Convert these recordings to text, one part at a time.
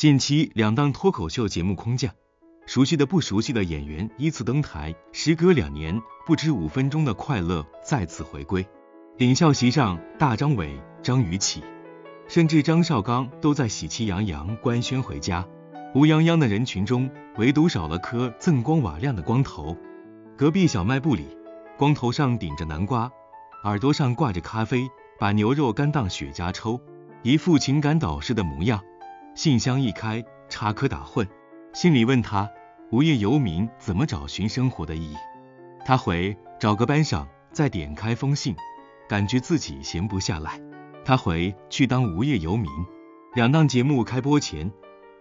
近期两档脱口秀节目空降，熟悉的不熟悉的演员依次登台，时隔2年，不知5分钟的快乐再次回归。领笑席上，大张伟、张雨绮，甚至张绍刚都在喜气洋洋官宣回家。乌泱泱的人群中，唯独少了颗锃光瓦亮的光头。隔壁小卖部里，光头上顶着南瓜，耳朵上挂着咖啡，把牛肉干当雪茄抽，一副情感导师的模样。信箱一开，插科打诨，心里问他无业游民怎么找寻生活的意义。他回找个班上，再点开封信，感觉自己闲不下来。他回去当无业游民。两档节目开播前，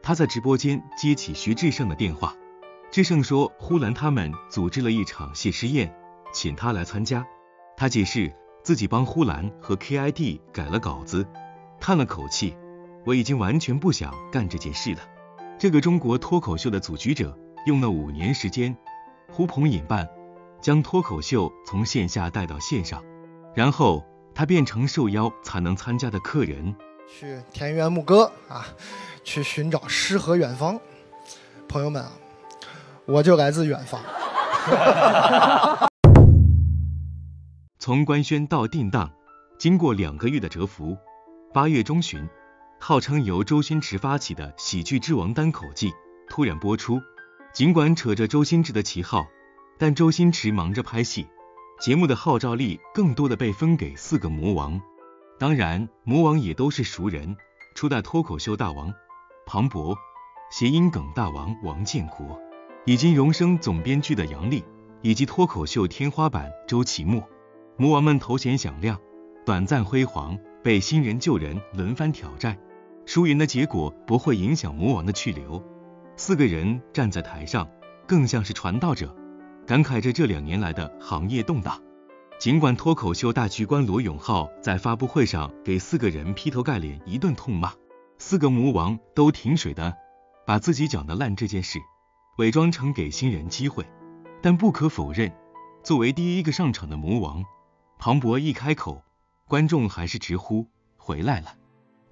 他在直播间接起徐志胜的电话。志胜说呼兰他们组织了一场谢师宴，请他来参加。他解释自己帮呼兰和 KID 改了稿子，叹了口气，我已经完全不想干这件事了。这个中国脱口秀的组局者用了5年时间，呼朋引伴，将脱口秀从线下带到线上，然后他变成受邀才能参加的客人。去田园牧歌啊，去寻找诗和远方。朋友们啊，我就来自远方。从官宣到定档，经过2个月的蛰伏，8月中旬，号称由周星驰发起的喜剧之王单口季突然播出。尽管扯着周星驰的旗号，但周星驰忙着拍戏，节目的号召力更多的被分给4个魔王。当然，魔王也都是熟人，初代脱口秀大王庞博，谐音梗大王王建国，已经荣升总编剧的杨笠，以及脱口秀天花板周奇墨。魔王们头衔响亮，短暂辉煌，被新人旧人轮番挑战。输赢的结果不会影响魔王的去留。4个人站在台上，更像是传道者，感慨着这2年来的行业动荡。尽管脱口秀大局观罗永浩在发布会上给4个人劈头盖脸一顿痛骂，4个魔王都挺水的，把自己讲得烂这件事伪装成给新人机会。但不可否认，作为第一个上场的魔王，庞博一开口，观众还是直呼回来了。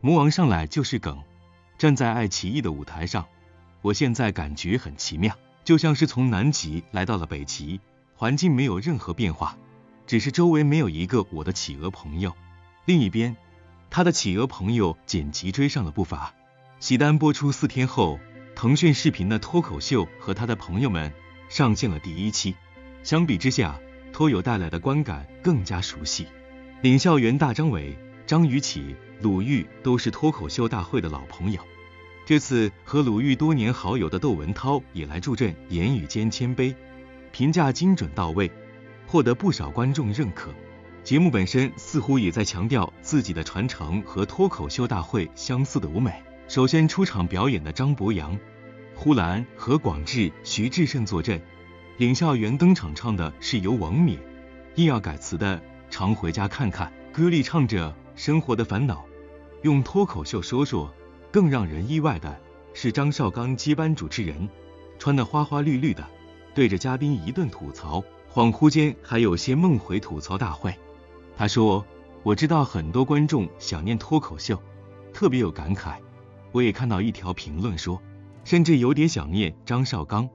魔王上来就是梗，站在爱奇艺的舞台上，我现在感觉很奇妙，就像是从南极来到了北极，环境没有任何变化，只是周围没有一个我的企鹅朋友。另一边，他的企鹅朋友剪辑追上了步伐。喜单播出4天后，腾讯视频的脱口秀和他的朋友们上线了第1期。相比之下，脱友带来的观感更加熟悉。领笑员大张伟、张雨绮、鲁豫都是脱口秀大会的老朋友。这次和鲁豫多年好友的窦文涛也来助阵，言语间谦卑，评价精准到位，获得不少观众认可。节目本身似乎也在强调自己的传承和脱口秀大会相似的舞美。首先出场表演的张博洋、呼兰、何广智、徐志胜坐镇。领笑员登场唱的是由王冕硬要改词的常回家看看，歌里唱着生活的烦恼，用脱口秀说说。更让人意外的是张绍刚接班主持人，穿得花花绿绿的，对着嘉宾一顿吐槽，恍惚间还有些梦回吐槽大会。他说，我知道很多观众想念脱口秀，特别有感慨。我也看到一条评论说，甚至有点想念张绍刚，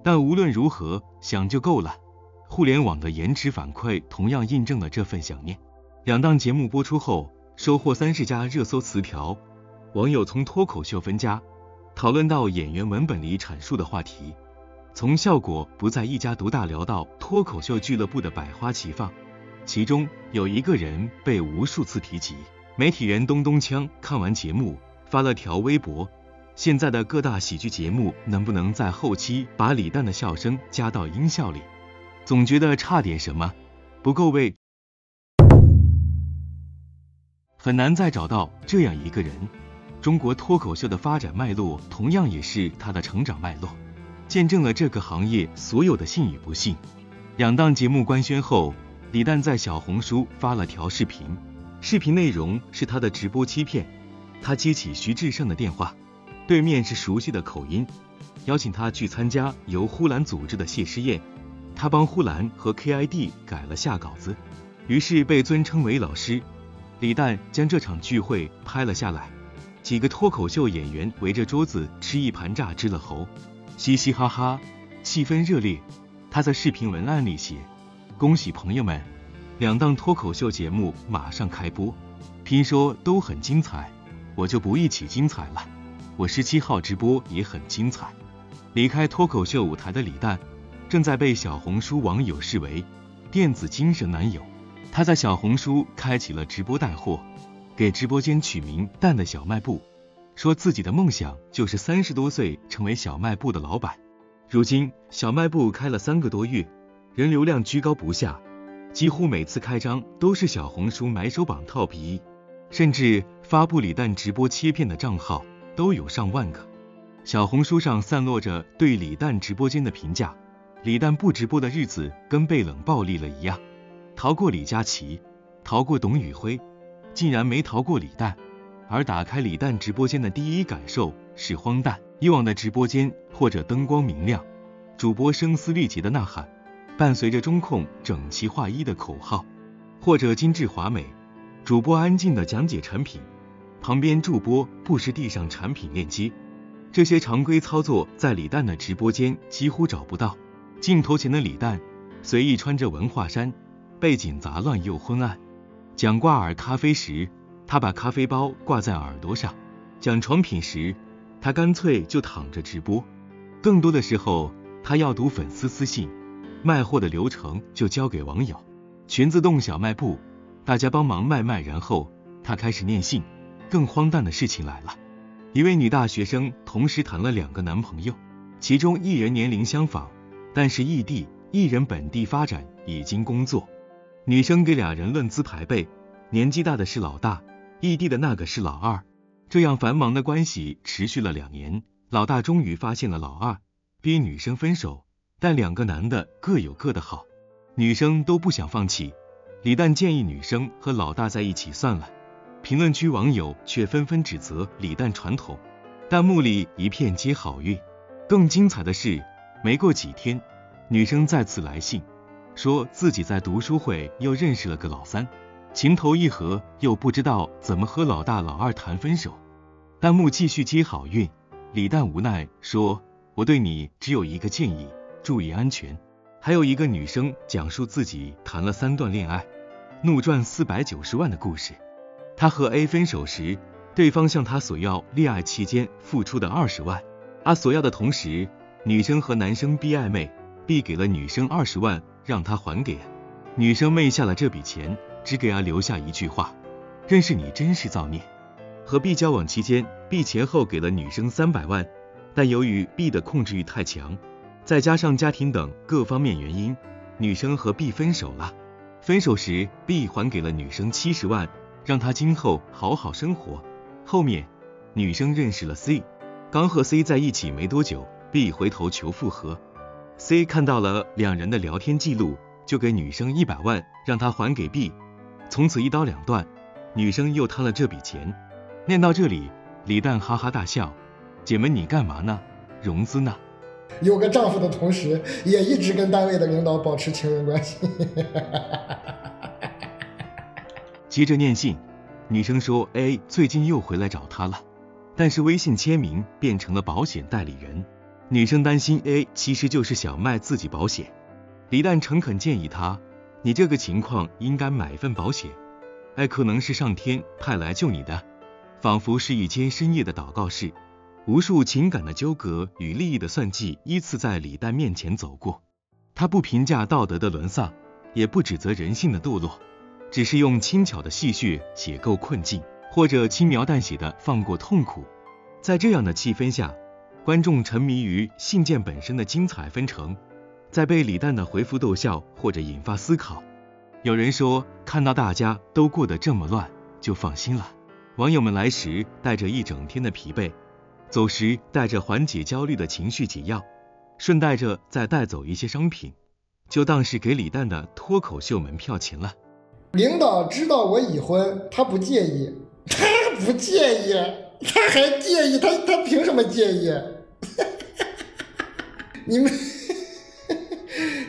但无论如何想就够了。互联网的延迟反馈同样印证了这份想念。2档节目播出后，收获30加热搜词条，网友从脱口秀分家讨论到演员文本里阐述的话题，从效果不在一家独大聊到脱口秀俱乐部的百花齐放。其中有一个人被无数次提及，媒体人东东锵看完节目发了条微博，现在的各大喜剧节目能不能在后期把李诞的笑声加到音效里，总觉得差点什么，不够味。很难再找到这样一个人。中国脱口秀的发展脉络同样也是他的成长脉络，见证了这个行业所有的信与不信。2档节目官宣后，李诞在小红书发了条视频，视频内容是他的直播欺骗。他接起徐志胜的电话，对面是熟悉的口音，邀请他去参加由呼兰组织的谢师宴。他帮呼兰和 KID 改了下稿子，于是被尊称为老师。李诞将这场聚会拍了下来，几个脱口秀演员围着桌子吃一盘榨汁了猴，嘻嘻哈哈，气氛热烈。他在视频文案里写：恭喜朋友们，2档脱口秀节目马上开播，听说都很精彩，我就不一起精彩了。我17号直播也很精彩。离开脱口秀舞台的李诞，正在被小红书网友视为电子精神男友。他在小红书开启了直播带货，给直播间取名“蛋的小卖部”，说自己的梦想就是30多岁成为小卖部的老板。如今小卖部开了3个多月，人流量居高不下，几乎每次开张都是小红书买手榜 TOP 1，甚至发布李诞直播切片的账号都有上万个。小红书上散落着对李诞直播间的评价，李诞不直播的日子跟被冷暴力了一样，逃过李佳琦，逃过董宇辉，竟然没逃过李诞。而打开李诞直播间的第一感受是荒诞。以往的直播间或者灯光明亮，主播声嘶力竭的呐喊，伴随着中控整齐划一的口号，或者精致华美，主播安静的讲解产品，旁边助播不时递上产品链接。这些常规操作在李诞的直播间几乎找不到。镜头前的李诞随意穿着文化衫，背景杂乱又昏暗。讲挂耳咖啡时，他把咖啡包挂在耳朵上；讲床品时，他干脆就躺着直播。更多的时候，他要读粉丝私信，卖货的流程就交给网友。裙子动小卖部，大家帮忙卖，然后他开始念信。更荒诞的事情来了，一位女大学生同时谈了2个男朋友，其中1人年龄相仿，但是异地，1人本地发展已经工作。女生给2人论资排辈，年纪大的是老大，异地的那个是老二。这样繁忙的关系持续了2年，老大终于发现了老二，逼女生分手，但2个男的各有各的好，女生都不想放弃。李诞建议女生和老大在一起算了，评论区网友却纷纷指责李诞传统，弹幕里一片皆好运。更精彩的是，没过几天，女生再次来信，说自己在读书会又认识了个老三，情投意合，又不知道怎么和老大老二谈分手。弹幕继续接好运，李诞无奈说：我对你只有一个建议，注意安全。还有一个女生讲述自己谈了3段恋爱，怒赚490万的故事。她和 A 分手时，对方向她索要恋爱期间付出的20万，而索要的同时，女生和男生 B 暧昧，B 给了女生20万让她还给。女生昧下了这笔钱，只给A留下一句话：认识你真是造孽。和 B 交往期间， B 前后给了女生300万，但由于 B 的控制欲太强，再加上家庭等各方面原因，女生和 B 分手了。分手时 B 还给了女生70万，让她今后好好生活。后面女生认识了 C， 刚和 C 在一起没多久， B 回头求复合。 C 看到了2人的聊天记录，就给女生100万让她还给 B， 从此一刀两断，女生又贪了这笔钱。念到这里，李诞哈哈大笑：姐们你干嘛呢？融资呢？有个丈夫的同时，也一直跟单位的领导保持情人关系。接着念信，女生说 A 最近又回来找她了，但是微信签名变成了保险代理人。女生担心 A 其实就是想卖自己保险。李诞诚恳建议她，你这个情况应该买份保险，可能是上天派来救你的。仿佛是一间深夜的祷告室，无数情感的纠葛与利益的算计依次在李诞面前走过。他不评价道德的沦丧，也不指责人性的堕落，只是用轻巧的戏谑写构困境，或者轻描淡写的放过痛苦。在这样的气氛下，观众沉迷于信件本身的精彩纷呈，在被李诞的回复逗笑或者引发思考。有人说，看到大家都过得这么乱，就放心了。网友们来时带着一整天的疲惫，走时带着缓解焦虑的情绪解药，顺带着再带走一些商品，就当是给李诞的脱口秀门票钱了。领导知道我已婚，他不介意，他不介意，他还介意，他凭什么介意？你们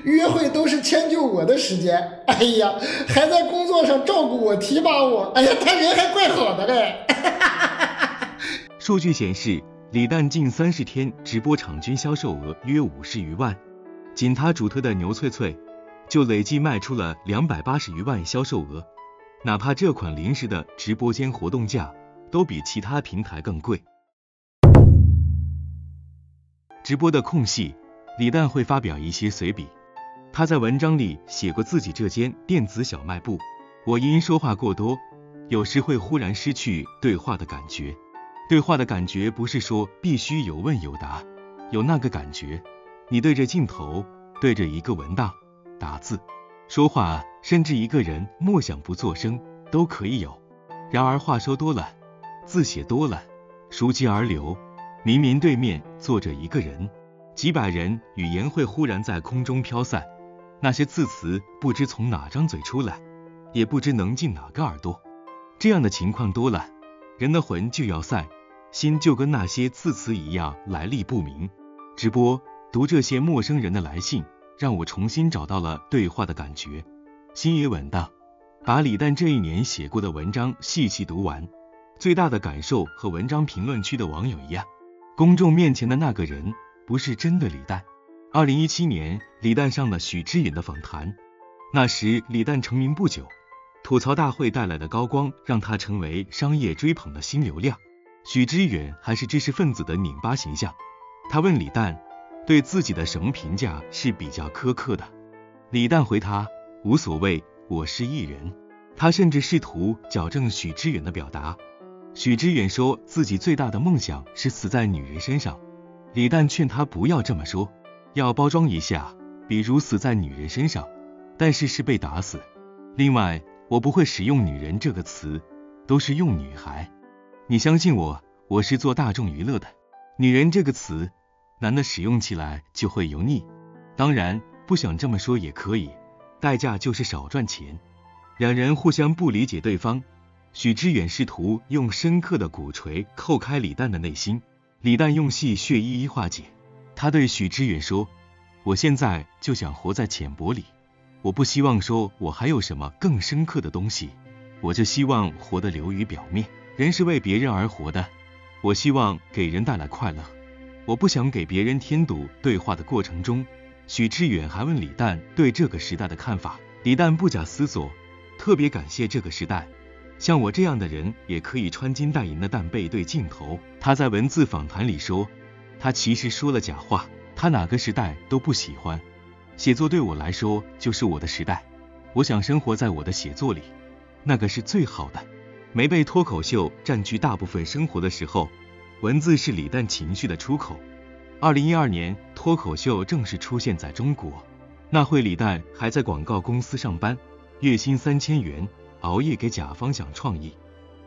约会都是迁就我的时间，哎呀，还在工作上照顾我提拔我，哎呀，他人还怪好的嘞。数据显示，李诞近30天直播场均销售额约50余万，仅他主推的牛脆脆就累计卖出了280余万销售额，哪怕这款零食的直播间活动价都比其他平台更贵。直播的空隙，李诞会发表一些随笔。他在文章里写过自己这间电子小卖部，我因说话过多，有时会忽然失去对话的感觉。对话的感觉不是说必须有问有答，有那个感觉，你对着镜头，对着一个文档打字说话，甚至一个人默想不作声都可以有。然而话说多了，字写多了，熟极而流，明明对面坐着一个人，几百人，语言会忽然在空中飘散，那些字词不知从哪张嘴出来，也不知能进哪个耳朵。这样的情况多了，人的魂就要散，心就跟那些字词一样来历不明。直播读这些陌生人的来信，让我重新找到了对话的感觉，心也稳当。把李诞这一年写过的文章细细读完，最大的感受和文章评论区的网友一样，公众面前的那个人不是真的李诞。2017年，李诞上了许知远的访谈，那时李诞成名不久，吐槽大会带来的高光让他成为商业追捧的新流量。许知远还是知识分子的拧巴形象，他问李诞对自己的什么评价是比较苛刻的，李诞回他无所谓，我是艺人。他甚至试图矫正许知远的表达。许知远说自己最大的梦想是死在女人身上，李诞劝他不要这么说，要包装一下，比如死在女人身上，但是被打死。另外，我不会使用女人这个词，都是用女孩。你相信我，我是做大众娱乐的，女人这个词男的使用起来就会油腻。当然不想这么说也可以，代价就是少赚钱。两人互相不理解对方，许知远试图用深刻的鼓槌叩开李诞的内心，李诞用戏谑一一化解。他对许知远说，我现在就想活在浅薄里，我不希望说我还有什么更深刻的东西，我就希望活得流于表面。人是为别人而活的，我希望给人带来快乐，我不想给别人添堵。对话的过程中，许知远还问李诞对这个时代的看法，李诞不假思索，特别感谢这个时代，像我这样的人也可以穿金戴银的但背对镜头。他在文字访谈里说，他其实说了假话，他哪个时代都不喜欢，写作对我来说就是我的时代，我想生活在我的写作里，那个是最好的。没被脱口秀占据大部分生活的时候，文字是李诞情绪的出口。2012年，脱口秀正式出现在中国，那会李诞还在广告公司上班，月薪3000元，熬夜给甲方想创意。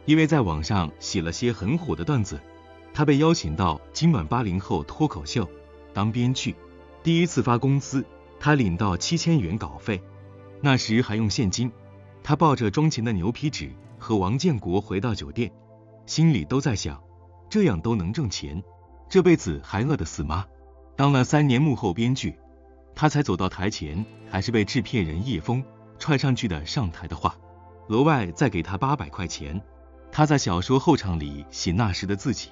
因为在网上写了些很火的段子，他被邀请到今晚80后脱口秀当编剧。第一次发工资，他领到7000元稿费，那时还用现金。他抱着装钱的牛皮纸和王建国回到酒店，心里都在想，这样都能挣钱，这辈子还饿得死吗？当了3年幕后编剧，他才走到台前，还是被制片人叶枫踹上去的上台的话，额外再给他800块钱。他在小说后场里写那时的自己，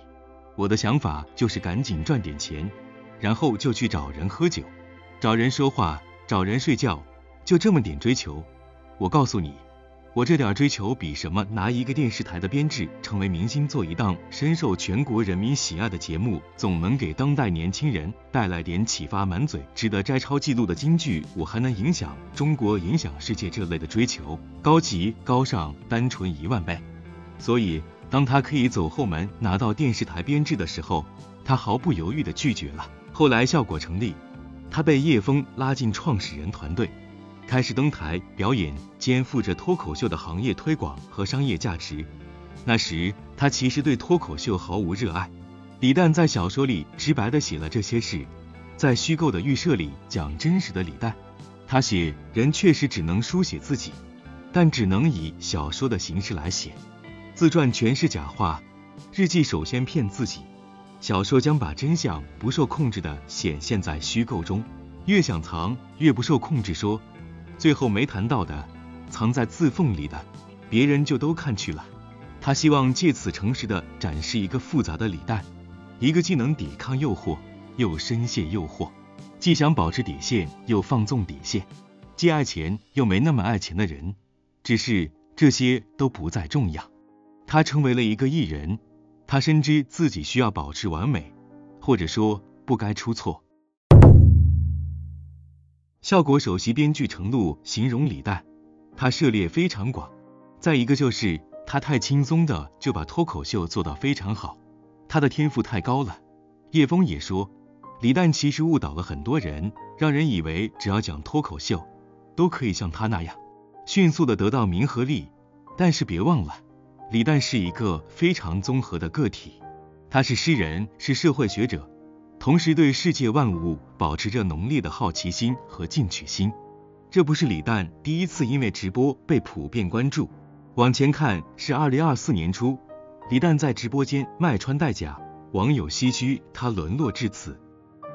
我的想法就是赶紧赚点钱，然后就去找人喝酒，找人说话，找人睡觉，就这么点追求。我告诉你，我这点追求比什么拿一个电视台的编制成为明星，做一档深受全国人民喜爱的节目，总能给当代年轻人带来点启发，满嘴值得摘抄记录的金句，我还能影响中国，影响世界，这类的追求高级高尚，单纯10000倍。所以当他可以走后门拿到电视台编制的时候，他毫不犹豫地拒绝了。后来效果成立，他被叶枫拉进创始人团队，开始登台表演，肩负着脱口秀的行业推广和商业价值。那时他其实对脱口秀毫无热爱。李诞在小说里直白地写了这些事，在虚构的预设里讲真实的李诞。他写人确实只能书写自己，但只能以小说的形式来写。自传全是假话，日记首先骗自己，小说将把真相不受控制地显现在虚构中，越想藏越不受控制。说最后没谈到的，藏在字缝里的，别人就都看去了。他希望借此诚实地展示一个复杂的李诞，一个既能抵抗诱惑，又深陷诱惑，既想保持底线，又放纵底线，既爱钱又没那么爱钱的人。只是这些都不再重要。他成为了一个艺人，他深知自己需要保持完美，或者说不该出错。效果首席编剧程璐形容李诞，他涉猎非常广。再一个就是他太轻松的就把脱口秀做到非常好，他的天赋太高了。叶枫也说，李诞其实误导了很多人，让人以为只要讲脱口秀都可以像他那样迅速的得到名和利。但是别忘了，李诞是一个非常综合的个体，他是诗人，是社会学者，同时对世界万物保持着浓烈的好奇心和进取心。这不是李诞第一次因为直播被普遍关注，往前看是2024年初，李诞在直播间卖穿戴甲，网友唏嘘他沦落至此。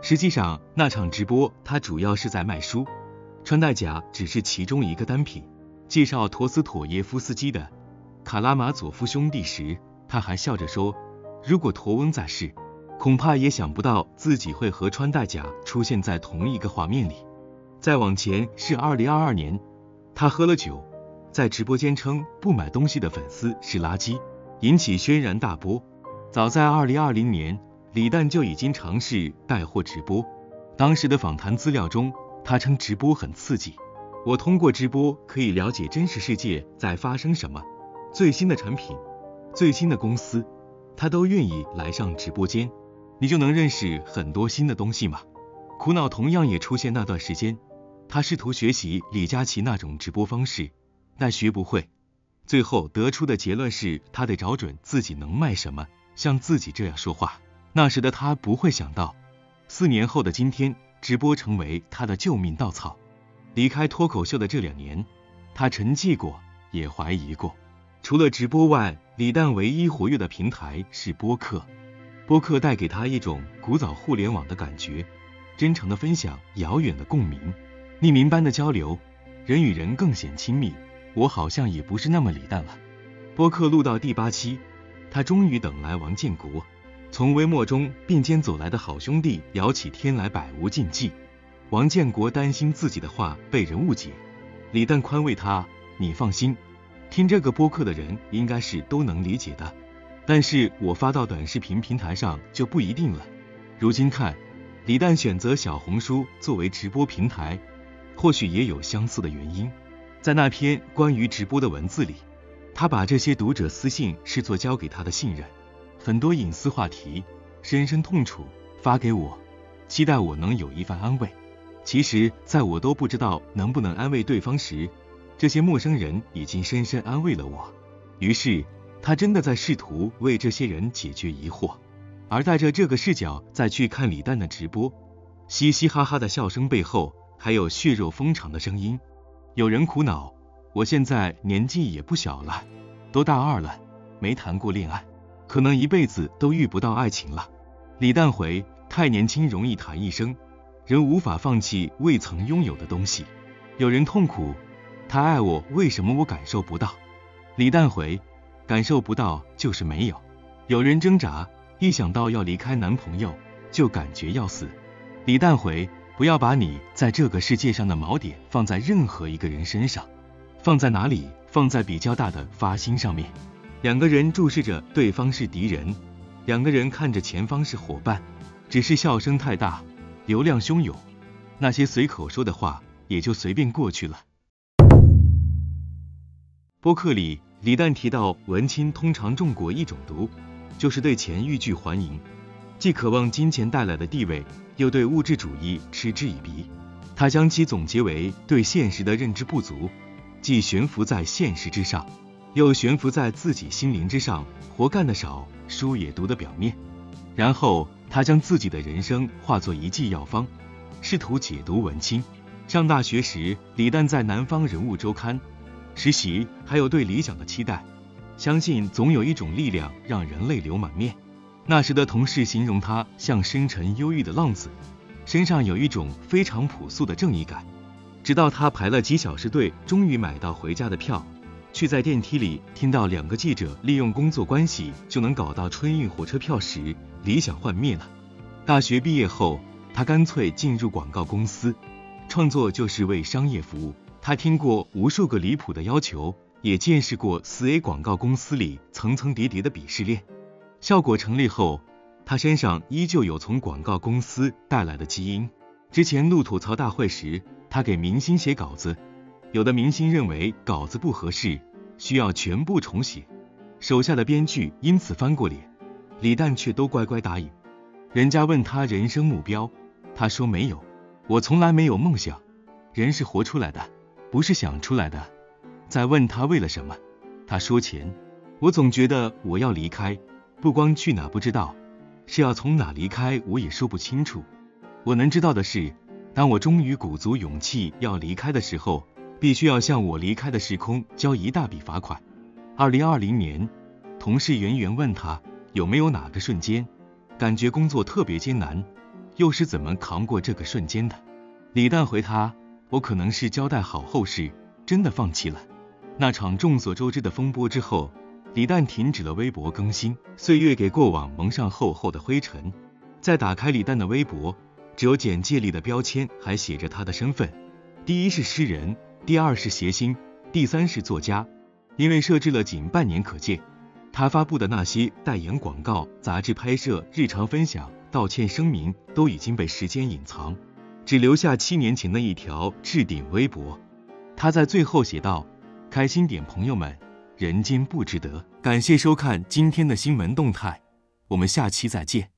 实际上那场直播他主要是在卖书，穿戴甲只是其中一个单品。介绍陀思妥耶夫斯基的《卡拉马佐夫兄弟》时，他还笑着说，如果陀翁在世，恐怕也想不到自己会和穿戴甲出现在同一个画面里。再往前是2022年，他喝了酒，在直播间称不买东西的粉丝是垃圾，引起轩然大波。早在2020年，李诞就已经尝试带货直播，当时的访谈资料中，他称直播很刺激，我通过直播可以了解真实世界在发生什么，最新的产品，最新的公司，他都愿意来上直播间，你就能认识很多新的东西嘛。苦恼同样也出现那段时间，他试图学习李佳琦那种直播方式，但学不会，最后得出的结论是他得找准自己能卖什么，像自己这样说话。那时的他不会想到，4年后的今天，直播成为他的救命稻草。离开脱口秀的这2年，他沉寂过，也怀疑过。除了直播外，李诞唯一活跃的平台是播客。播客带给他一种古早互联网的感觉，真诚的分享，遥远的共鸣，匿名般的交流，人与人更显亲密。我好像也不是那么李诞了。播客录到第8期，他终于等来王建国。从微末中并肩走来的好兄弟聊起天来百无禁忌。王建国担心自己的话被人误解，李诞宽慰他，你放心，听这个播客的人应该是都能理解的，但是我发到短视频平台上就不一定了。如今看，李诞选择小红书作为直播平台，或许也有相似的原因。在那篇关于直播的文字里，他把这些读者私信视作交给他的信任，很多隐私话题，深深痛楚，发给我，期待我能有一番安慰。其实在我都不知道能不能安慰对方时，这些陌生人已经深深安慰了我。于是他真的在试图为这些人解决疑惑。而带着这个视角再去看李诞的直播，嘻嘻哈哈的笑声背后还有血肉丰肠的声音。有人苦恼，我现在年纪也不小了，都大2了，没谈过恋爱，可能一辈子都遇不到爱情了。李诞回，太年轻容易谈一生，人无法放弃未曾拥有的东西。有人痛苦，他爱我，为什么我感受不到？李诞回，感受不到就是没有。有人挣扎，一想到要离开男朋友就感觉要死。李诞回，不要把你在这个世界上的锚点放在任何一个人身上。放在哪里？放在比较大的发心上面。2个人注视着对方是敌人，2个人看着前方是伙伴，只是笑声太大，流量汹涌，那些随口说的话也就随便过去了。播客里，李诞提到文青通常中过一种毒，就是对钱欲拒还迎，既渴望金钱带来的地位，又对物质主义嗤之以鼻。他将其总结为对现实的认知不足，既悬浮在现实之上，又悬浮在自己心灵之上，活干得少，书也读得表面。然后他将自己的人生化作一剂药方，试图解读文青。上大学时，李诞在南方人物周刊实习，还有对理想的期待，相信总有一种力量让人泪流满面。那时的同事形容他像深沉忧郁的浪子，身上有一种非常朴素的正义感。直到他排了几小时队，终于买到回家的票，却去在电梯里听到2个记者利用工作关系就能搞到春运火车票时，理想幻灭了。大学毕业后，他干脆进入广告公司，创作就是为商业服务。他听过无数个离谱的要求，也见识过4A 广告公司里层层叠叠的鄙视链。效果成立后，他身上依旧有从广告公司带来的基因。之前录吐槽大会时，他给明星写稿子，有的明星认为稿子不合适，需要全部重写，手下的编剧因此翻过脸，李诞却都乖乖答应。人家问他人生目标，他说没有，我从来没有梦想，人是活出来的，不是想出来的。再问他为了什么，他说钱。我总觉得我要离开，不光去哪不知道，是要从哪离开我也说不清楚。我能知道的是，当我终于鼓足勇气要离开的时候，必须要向我离开的时空交一大笔罚款。2020年，同事圆圆问他有没有哪个瞬间感觉工作特别艰难，又是怎么扛过这个瞬间的。李诞回他，我可能是交代好后事，真的放弃了。那场众所周知的风波之后，李诞停止了微博更新，岁月给过往蒙上厚厚的灰尘。再打开李诞的微博，只有简介里的标签还写着他的身份，第一是诗人，第二是谐星，第三是作家。因为设置了仅半年可见，他发布的那些代言广告、杂志拍摄、日常分享、道歉声明都已经被时间隐藏，只留下7年前的一条置顶微博。他在最后写道：开心点朋友们，人间不值得。感谢收看今天的新闻动态，我们下期再见。